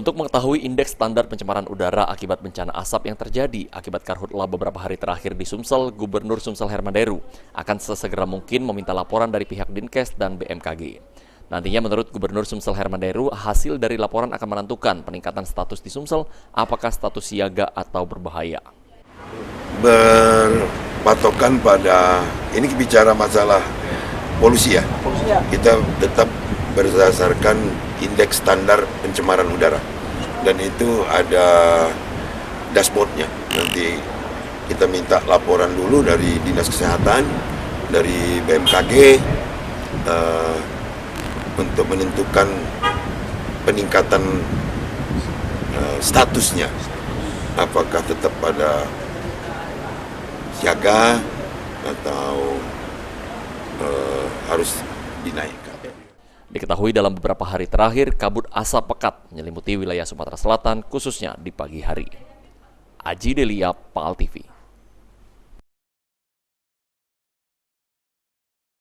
Untuk mengetahui indeks standar pencemaran udara akibat bencana asap yang terjadi akibat karhutla beberapa hari terakhir di Sumsel, Gubernur Sumsel Herman Deru akan sesegera mungkin meminta laporan dari pihak Dinkes dan BMKG. Nantinya menurut Gubernur Sumsel Herman Deru, hasil dari laporan akan menentukan peningkatan status di Sumsel, apakah status siaga atau berbahaya. Berpatokan pada, ini bicara masalah polusi ya, kita tetap berdasarkan indeks standar pencemaran udara dan itu ada dashboardnya. Nanti kita minta laporan dulu dari Dinas Kesehatan, dari BMKG untuk menentukan peningkatan statusnya, apakah tetap pada siaga atau harus dinaikkan. Diketahui dalam beberapa hari terakhir, kabut asap pekat menyelimuti wilayah Sumatera Selatan, khususnya di pagi hari. Aji Delia, PAL TV.